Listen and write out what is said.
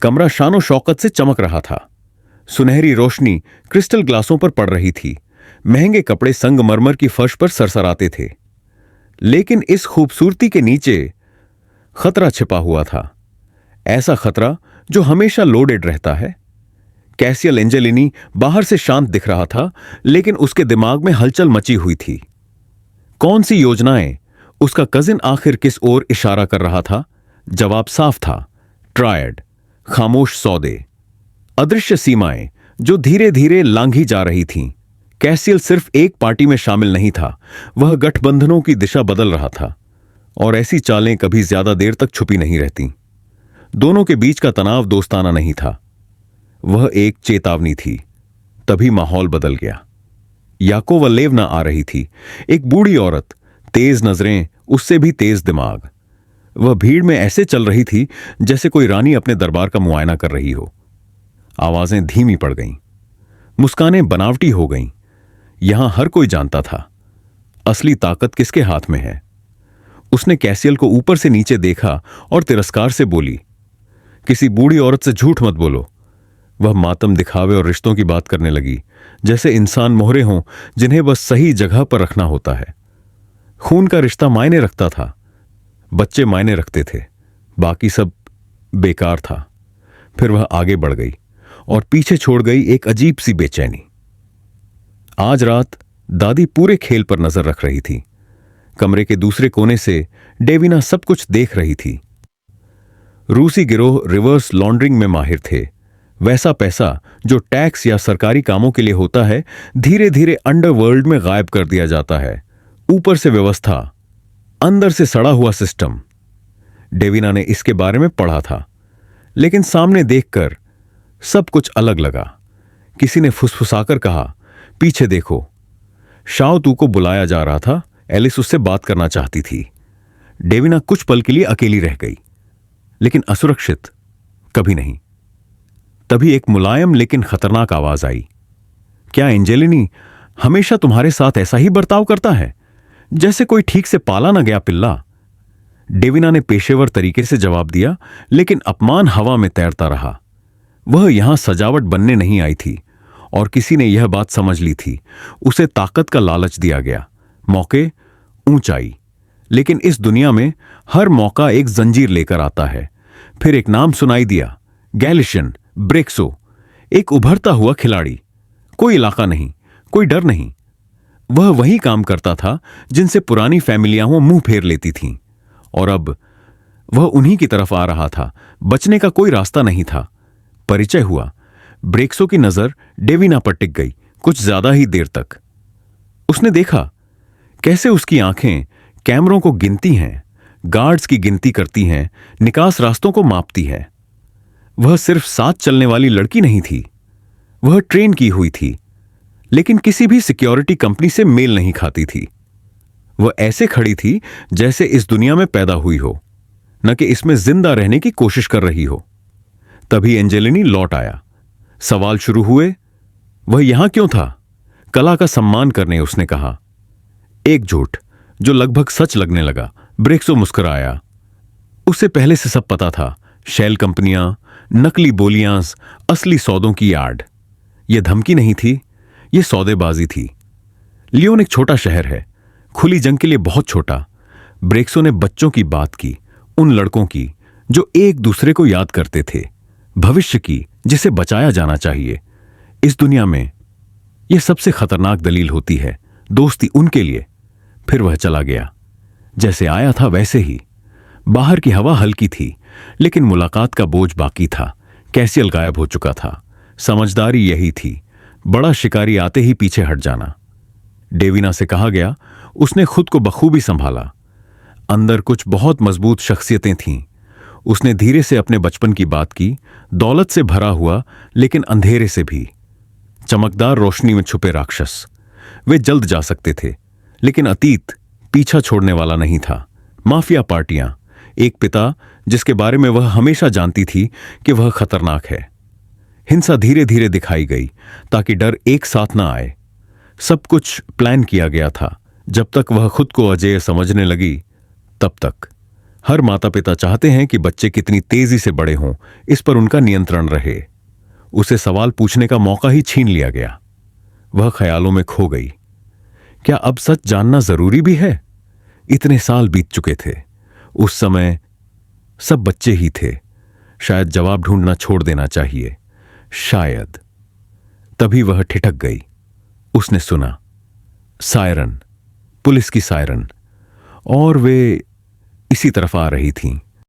कमरा शानो शौकत से चमक रहा था। सुनहरी रोशनी क्रिस्टल ग्लासों पर पड़ रही थी। महंगे कपड़े संगमरमर की फर्श पर सरसराते थे। लेकिन इस खूबसूरती के नीचे खतरा छिपा हुआ था। ऐसा खतरा जो हमेशा लोडेड रहता है। कैसियल एंजेलिनी बाहर से शांत दिख रहा था, लेकिन उसके दिमाग में हलचल मची हुई थी। कौन सी योजनाएं, उसका कजिन आखिर किस ओर इशारा कर रहा था? जवाब साफ था, ट्रायड, खामोश सौदे, अदृश्य सीमाएं जो धीरे धीरे लांघी जा रही थीं। कैसियल सिर्फ एक पार्टी में शामिल नहीं था, वह गठबंधनों की दिशा बदल रहा था। और ऐसी चालें कभी ज्यादा देर तक छुपी नहीं रहती। दोनों के बीच का तनाव दोस्ताना नहीं था, वह एक चेतावनी थी। तभी माहौल बदल गया। याकोवलेवना आ रही थी, एक बूढ़ी औरत, तेज नजरें, उससे भी तेज दिमाग। वह भीड़ में ऐसे चल रही थी जैसे कोई रानी अपने दरबार का मुआयना कर रही हो। आवाजें धीमी पड़ गईं, मुस्कानें बनावटी हो गईं। यहां हर कोई जानता था असली ताकत किसके हाथ में है। उसने कैसियल को ऊपर से नीचे देखा और तिरस्कार से बोली, किसी बूढ़ी औरत से झूठ मत बोलो। वह मातम दिखावे और रिश्तों की बात करने लगी, जैसे इंसान मोहरे हों जिन्हें बस सही जगह पर रखना होता है। खून का रिश्ता मायने रखता था, बच्चे मायने रखते थे, बाकी सब बेकार था। फिर वह आगे बढ़ गई और पीछे छोड़ गई एक अजीब सी बेचैनी। आज रात दादी पूरे खेल पर नजर रख रही थी। कमरे के दूसरे कोने से डेविना सब कुछ देख रही थी। रूसी गिरोह रिवर्स लॉन्ड्रिंग में माहिर थे। वैसा पैसा जो टैक्स या सरकारी कामों के लिए होता है, धीरे धीरे अंडरवर्ल्ड में गायब कर दिया जाता है। ऊपर से व्यवस्था, अंदर से सड़ा हुआ सिस्टम। डेविना ने इसके बारे में पढ़ा था, लेकिन सामने देखकर सब कुछ अलग लगा। किसी ने फुसफुसाकर कहा, पीछे देखो। शाओ तू को बुलाया जा रहा था। एलिस उससे बात करना चाहती थी। डेविना कुछ पल के लिए अकेली रह गई, लेकिन असुरक्षित कभी नहीं। तभी एक मुलायम लेकिन खतरनाक आवाज आई, क्या एंजेलिनी हमेशा तुम्हारे साथ ऐसा ही बर्ताव करता है, जैसे कोई ठीक से पाला ना गया पिल्ला? डेविना ने पेशेवर तरीके से जवाब दिया, लेकिन अपमान हवा में तैरता रहा। वह यहां सजावट बनने नहीं आई थी, और किसी ने यह बात समझ ली थी। उसे ताकत का लालच दिया गया, मौके, ऊंचाई। लेकिन इस दुनिया में हर मौका एक जंजीर लेकर आता है। फिर एक नाम सुनाई दिया, गैलिशियन ब्रेक्सो, एक उभरता हुआ खिलाड़ी। कोई इलाका नहीं, कोई डर नहीं। वह वही काम करता था जिनसे पुरानी फैमिलियां मुंह फेर लेती थीं, और अब वह उन्हीं की तरफ आ रहा था। बचने का कोई रास्ता नहीं था। परिचय हुआ। ब्रेक्सो की नजर डेविना पर टिक गई, कुछ ज्यादा ही देर तक। उसने देखा कैसे उसकी आंखें कैमरों को गिनती हैं, गार्ड्स की गिनती करती हैं, निकास रास्तों को मापती है। वह सिर्फ साथ चलने वाली लड़की नहीं थी, वह ट्रेन की हुई थी, लेकिन किसी भी सिक्योरिटी कंपनी से मेल नहीं खाती थी। वह ऐसे खड़ी थी जैसे इस दुनिया में पैदा हुई हो, न कि इसमें जिंदा रहने की कोशिश कर रही हो। तभी एंजेलिनी लौट आया। सवाल शुरू हुए, वह यहां क्यों था? कला का सम्मान करने, उसने कहा। एक झूठ जो लगभग सच लगने लगा। ब्रेक्सो मुस्कुराया। उसे पहले से सब पता था, शेल कंपनियां, नकली बोलियां, असली सौदों की आड़। यह धमकी नहीं थी, यह सौदेबाजी थी। लियोन एक छोटा शहर है, खुली जंग के लिए बहुत छोटा। ब्रेक्सो ने बच्चों की बात की, उन लड़कों की जो एक दूसरे को याद करते थे, भविष्य की जिसे बचाया जाना चाहिए। इस दुनिया में यह सबसे खतरनाक दलील होती है, दोस्ती उनके लिए। फिर वह चला गया, जैसे आया था वैसे ही। बाहर की हवा हल्की थी, लेकिन मुलाकात का बोझ बाकी था। कैसियल गायब हो चुका था। समझदारी यही थी, बड़ा शिकारी आते ही पीछे हट जाना। डेविना से कहा गया, उसने खुद को बखूबी संभाला। अंदर कुछ बहुत मजबूत शख्सियतें थीं। उसने धीरे से अपने बचपन की बात की, दौलत से भरा हुआ लेकिन अंधेरे से भी। चमकदार रोशनी में छुपे राक्षस। वे जल्द जा सकते थे, लेकिन अतीत पीछा छोड़ने वाला नहीं था। माफिया पार्टियां, एक पिता जिसके बारे में वह हमेशा जानती थी कि वह खतरनाक है। हिंसा धीरे धीरे दिखाई गई ताकि डर एक साथ ना आए। सब कुछ प्लान किया गया था। जब तक वह खुद को अजेय समझने लगी, तब तक हर माता पिता चाहते हैं कि बच्चे कितनी तेजी से बड़े हों, इस पर उनका नियंत्रण रहे। उसे सवाल पूछने का मौका ही छीन लिया गया। वह ख्यालों में खो गई। क्या अब सच जानना जरूरी भी है? इतने साल बीत चुके थे। उस समय सब बच्चे ही थे। शायद जवाब ढूंढना छोड़ देना चाहिए, शायद। तभी वह ठिठक गई। उसने सुना सायरन, पुलिस की सायरन, और वे इसी तरफ आ रही थीं।